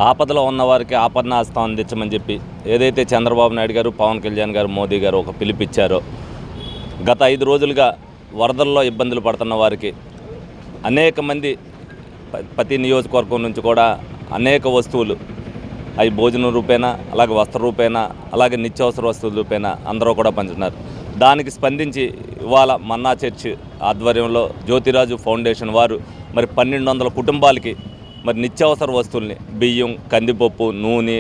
ఆపదలో ఉన్నవారికి ఆపన్నాస్తం అందించమని చెప్పి ఏదైతే చంద్రబాబు నాయుడు గారు, పవన్ కళ్యాణ్ గారు, మోదీ గారు ఒక పిలుపిచ్చారో, గత 5 రోజులుగా వరదల్లో ఇబ్బందులు పడుతున్న వారికి అనేక మంది ప్రతి నియోజకవర్గం నుంచి కూడా అనేక వస్తువులు, అవి భోజనం రూపేణా, అలాగే వస్త్ర రూపేణా, అలాగే నిత్యావసర వస్తువుల రూపేణా అందరూ కూడా పంచుతున్నారు. దానికి స్పందించి ఇవాళ మన్నా చర్చ్ ఆధ్వర్యంలో జ్యోతిరాజు ఫౌండేషన్ వారు మరి 1200 కుటుంబాలకి మరి నిత్యావసర వస్తువుల్ని, బియ్యం, కందిపప్పు, నూనె,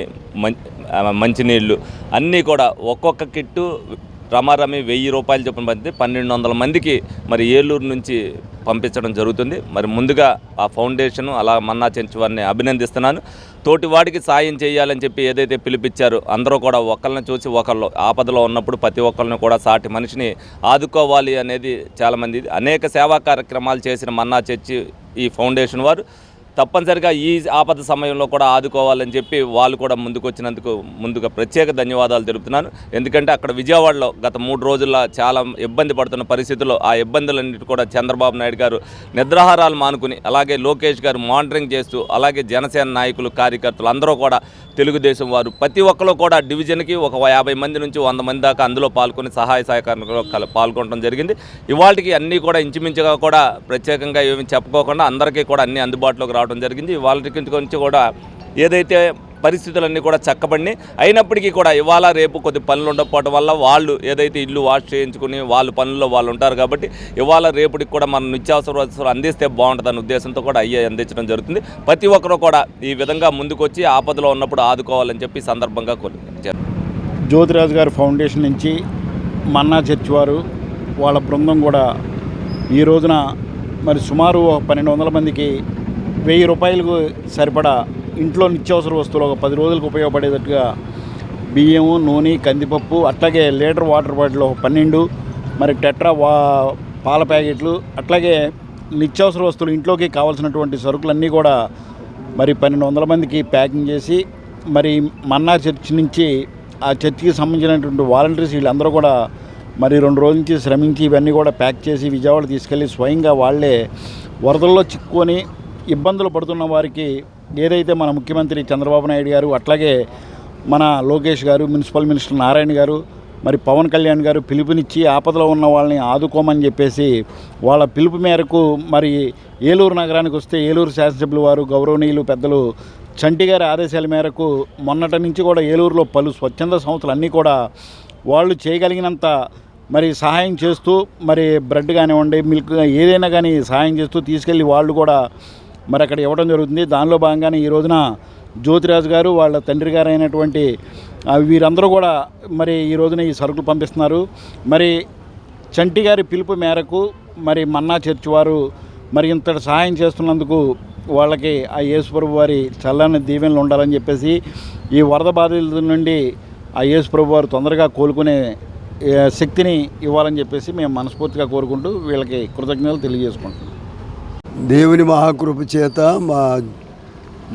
మంచినీళ్ళు అన్నీ కూడా ఒక్కొక్క కిట్టు రమారమి 1000 రూపాయలు చొప్పున పంపితే 1200 మందికి మరి ఏలూరు నుంచి పంపించడం జరుగుతుంది. మరి ముందుగా ఆ ఫౌండేషన్ అలా మన్నా చర్చ్ వారిని అభినందిస్తున్నాను. తోటి వాడికి సాయం చేయాలని చెప్పి ఏదైతే పిలిపించారో అందరూ కూడా ఒకళ్ళని చూసి ఒకళ్ళు ఆపదలో ఉన్నప్పుడు ప్రతి ఒక్కరిని కూడా సాటి మనిషిని ఆదుకోవాలి అనేది చాలామంది అనేక సేవా కార్యక్రమాలు చేసిన మన్నా చర్చ్ ఈ ఫౌండేషన్ వారు తప్పనిసరిగా ఈ ఆపద సమయంలో కూడా ఆదుకోవాలని చెప్పి వాళ్ళు కూడా ముందుకు వచ్చినందుకు ముందుగా ప్రత్యేక ధన్యవాదాలు తెలుపుతున్నాను. ఎందుకంటే అక్కడ విజయవాడలో గత 3 రోజుల్లో చాలా ఇబ్బంది పడుతున్న పరిస్థితుల్లో ఆ ఇబ్బందులన్నిటి కూడా చంద్రబాబు నాయుడు గారు నిద్రాహారాలు మానుకుని, అలాగే లోకేష్ గారు మానిటరింగ్ చేస్తూ, అలాగే జనసేన నాయకులు, కార్యకర్తలు అందరూ కూడా, తెలుగుదేశం వారు ప్రతి ఒక్కరు కూడా డివిజన్కి ఒక 50 మంది నుంచి 100 మంది దాకా అందులో పాల్గొని సహాయ సహకారంలో పాల్గొనడం జరిగింది. ఇవాళకి అన్నీ కూడా ఇంచుమించుగా కూడా ప్రత్యేకంగా ఏమి చెప్పుకోకుండా అందరికీ కూడా అన్నీ అందుబాటులోకి రావడం జరిగింది. వాళ్ళకి నుంచి కూడా ఏదైతే పరిస్థితులన్నీ కూడా చక్కబడి అయినప్పటికీ కూడా ఇవాళ రేపు కొద్ది పనులు ఉండకపోవడం వల్ల వాళ్ళు ఏదైతే ఇల్లు వాష్ చేయించుకుని వాళ్ళ పనుల్లో వాళ్ళు ఉంటారు కాబట్టి ఇవాళ రేపటికి కూడా మనం నిత్యావసర వస్తువులు అందిస్తే బాగుంటుందన్న ఉద్దేశంతో కూడా అందించడం జరుగుతుంది. ప్రతి ఒక్కరూ కూడా ఈ విధంగా ముందుకొచ్చి ఆపదలో ఉన్నప్పుడు ఆదుకోవాలని చెప్పి సందర్భంగా కోరుకుంటున్నారు. జ్యోతిరాజు గారి ఫౌండేషన్ నుంచి మన్నా చర్చ్ వారు వాళ్ళ బృందం కూడా ఈ రోజున మరి సుమారు 1200 మందికి 1000 రూపాయలకు సరిపడా ఇంట్లో నిత్యావసర వస్తువులు ఒక 10 రోజులకు ఉపయోగపడేటట్టుగా బియ్యము, నూనె, కందిపప్పు, అట్లాగే లీటర్ వాటర్ బాటిల్ 12, మరి టెట్రా పాల ప్యాకెట్లు, అట్లాగే నిత్యావసర వస్తువులు ఇంట్లోకి కావాల్సినటువంటి సరుకులన్నీ కూడా మరి 1200 మందికి ప్యాకింగ్ చేసి మరి మన్నా చర్చ్ నుంచి ఆ చర్చికి సంబంధించినటువంటి వాలంటీర్స్ వీళ్ళందరూ కూడా మరి 2 రోజుల నుంచి శ్రమించి ఇవన్నీ కూడా ప్యాక్ చేసి విజయవాడ తీసుకెళ్ళి స్వయంగా వాళ్ళే వరదల్లో చిక్కుకొని ఇబ్బందులు పడుతున్న వారికి ఏదైతే మన ముఖ్యమంత్రి చంద్రబాబు నాయుడు గారు, అట్లాగే మన లోకేష్ గారు, మున్సిపల్ మినిస్టర్ నారాయణ గారు, మరి పవన్ కళ్యాణ్ గారు పిలుపునిచ్చి ఆపదలో ఉన్న వాళ్ళని ఆదుకోమని చెప్పేసి వాళ్ళ పిలుపు మేరకు మరి ఏలూరు నగరానికి వస్తే ఏలూరు శాసనసభ్యులు వారు గౌరవనీయులు పెద్దలు చంటి గారి ఆదేశాల మేరకు మొన్నటి నుంచి కూడా ఏలూరులో పలు స్వచ్ఛంద సంస్థలు అన్నీ కూడా వాళ్ళు చేయగలిగినంత మరి సహాయం చేస్తూ మరి బ్రెడ్ కానివ్వండి, మిల్క్ ఏదైనా కానీ సహాయం చేస్తూ తీసుకెళ్ళి వాళ్ళు కూడా మరి అక్కడ ఇవ్వడం జరుగుతుంది. దానిలో భాగంగానే ఈ రోజున జ్యోతిరాజు గారు, వాళ్ళ తండ్రి గారు అయినటువంటి వీరందరూ కూడా మరి ఈ రోజున ఈ సరుకులు పంపిస్తున్నారు. మరి చంటి గారి పిలుపు మేరకు మరి మన్నా చర్చ్ వారు మరి ఇంతటి సహాయం చేస్తున్నందుకు వాళ్ళకి ఆ యేసుప్రభు వారి చల్లని దీవెనలు ఉండాలని చెప్పేసి ఈ వరద బాధితుల నుండి ఆ యేసుప్రభు వారు తొందరగా కోలుకునే శక్తిని ఇవ్వాలని చెప్పేసి మేము మనస్ఫూర్తిగా కోరుకుంటూ వీళ్ళకి కృతజ్ఞతలు తెలియజేసుకుంటున్నాం. దేవుని మహాకృప చేత మా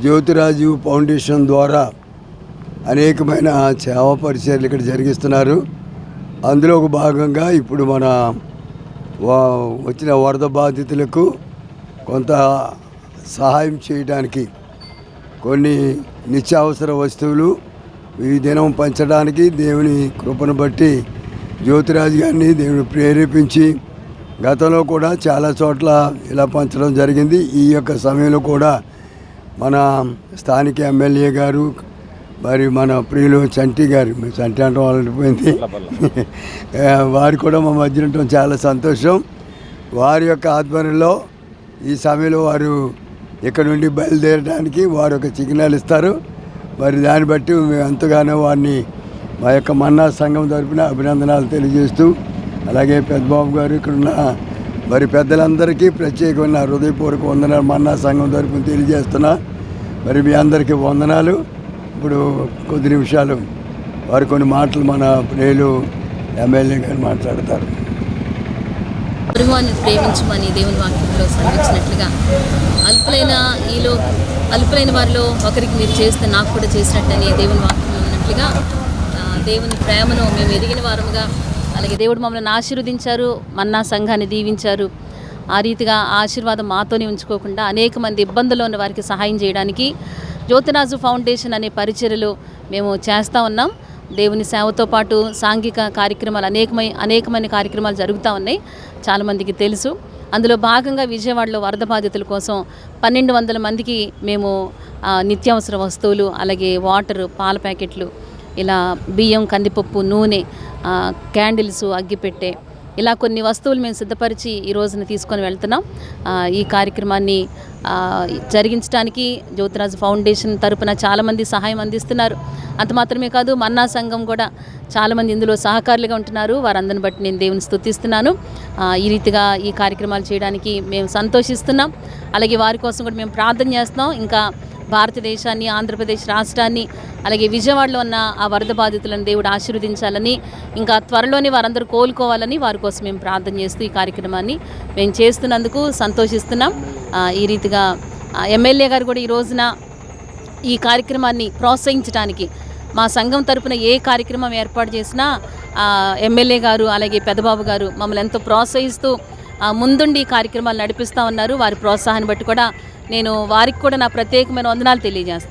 జ్యోతిరాజు ఫౌండేషన్ ద్వారా అనేకమైన సేవా పరిచర్యలు ఇక్కడ జరిగిస్తున్నారు. అందులో ఒక భాగంగా ఇప్పుడు మన వచ్చిన వరద బాధితులకు కొంత సహాయం చేయడానికి కొన్ని నిత్యావసర వస్తువులు ఈ దినం పంచడానికి దేవుని కృపను బట్టి జ్యోతిరాజు గారిని దేవుడు ప్రేరేపించి గతంలో కూడా చాలా చోట్ల ఇలా పంచడం జరిగింది. ఈ యొక్క సమయంలో కూడా మన స్థానిక ఎమ్మెల్యే గారు మరి మన ప్రియులు చంటి గారు, చంటి అంటే వాళ్ళని పోయింది, వారు కూడా మా మధ్య ఉండటం చాలా సంతోషం. వారి యొక్క ఆధ్వర్యంలో ఈ సమయంలో వారు ఇక్కడ నుండి బయలుదేరడానికి వారు ఒక సిగ్నల్ ఇస్తారు. మరి దాన్ని బట్టి మేము ఎంతగానో వారిని మా యొక్క మన్నా సంఘం తరపున అభినందనాలు తెలియజేస్తూ, అలాగే పెద్దబాబు గారు ఇక్కడున్న మరి పెద్దలందరికీ ప్రత్యేకమైన హృదయపూర్వక వందనాలు మన్నా సంఘం తరపున తెలియజేస్తున్నా. మరి మీ అందరికీ వందనాలు. ఇప్పుడు కొద్ది నిమిషాలు వారు కొన్ని మాటలు మన ప్రియులు ఎమ్మెల్యే గారు మాట్లాడతారు. పొరుగువారిని ప్రేమించమని దేవుని వాక్యంలో సంధించినట్లుగా అల్పులైన వారిలో ఒకరికి మీరు చేస్తే నాకు కూడా చేసినట్టని దేవుని వాక్యంలో ఉన్నట్లుగా దేవుని ప్రేమను మేము ఎదిగిన వారముగా, అలాగే దేవుడు మమ్మల్ని ఆశీర్వదించారు, మన్నా సంఘాన్ని దీవించారు. ఆ రీతిగా ఆ ఆశీర్వాదం మాతోనే ఉంచుకోకుండా అనేక మంది ఇబ్బందుల్లో ఉన్న వారికి సహాయం చేయడానికి జ్యోతిరాజు ఫౌండేషన్ అనే పరిచర్యలు మేము చేస్తూ ఉన్నాం. దేవుని సేవతో పాటు సాంఘిక కార్యక్రమాలు అనేకమైన కార్యక్రమాలు జరుగుతూ ఉన్నాయి, చాలామందికి తెలుసు. అందులో భాగంగా విజయవాడలో వరద బాధితుల కోసం 1200 మందికి మేము నిత్యావసర వస్తువులు, అలాగే వాటరు, పాల ప్యాకెట్లు, ఇలా బియ్యం, కందిపప్పు, నూనె, క్యాండిల్స్, అగ్గిపెట్టె, ఇలా కొన్ని వస్తువులు మేము సిద్ధపరిచి ఈ రోజున తీసుకొని వెళ్తున్నాం. ఈ కార్యక్రమాన్ని జరిగించడానికి జ్యోతిరాజు ఫౌండేషన్ తరపున చాలామంది సహాయం అందిస్తున్నారు. అంత మాత్రమే కాదు, మన్నా సంఘం కూడా చాలామంది ఇందులో సహకారులుగా ఉంటున్నారు. వారందరిని బట్టి నేను దేవుని స్తుతిస్తున్నాను. ఈ రీతిగా ఈ కార్యక్రమాలు చేయడానికి మేము సంతోషిస్తున్నాం. అలాగే వారి కోసం కూడా మేము ప్రార్థన చేస్తున్నాం. ఇంకా భారతదేశాన్ని, ఆంధ్రప్రదేశ్ రాష్ట్రాన్ని, అలాగే విజయవాడలో ఉన్న ఆ వరద బాధితులను దేవుడు ఆశీర్వదించాలని, ఇంకా త్వరలోనే వారందరూ కోలుకోవాలని వారి కోసం మేము ప్రార్థన చేస్తూ ఈ కార్యక్రమాన్ని మేము చేస్తున్నందుకు సంతోషిస్తున్నాం. ఈ రీతిగా ఎమ్మెల్యే గారు కూడా ఈ రోజున ఈ కార్యక్రమాన్ని ప్రోత్సహించడానికి మా సంఘం తరపున ఏ కార్యక్రమం ఏర్పాటు చేసినా ఎమ్మెల్యే గారు, అలాగే పెద్దబాబు గారు మమ్మల్ని ఎంతో ప్రోత్సహిస్తూ ముందుండి ఈ కార్యక్రమాలు నడిపిస్తూ ఉన్నారు. వారి ప్రోత్సాహాన్ని బట్టి కూడా నేను వారికి కూడా నా ప్రత్యేకమైన వందనాలు తెలియజేస్తాను.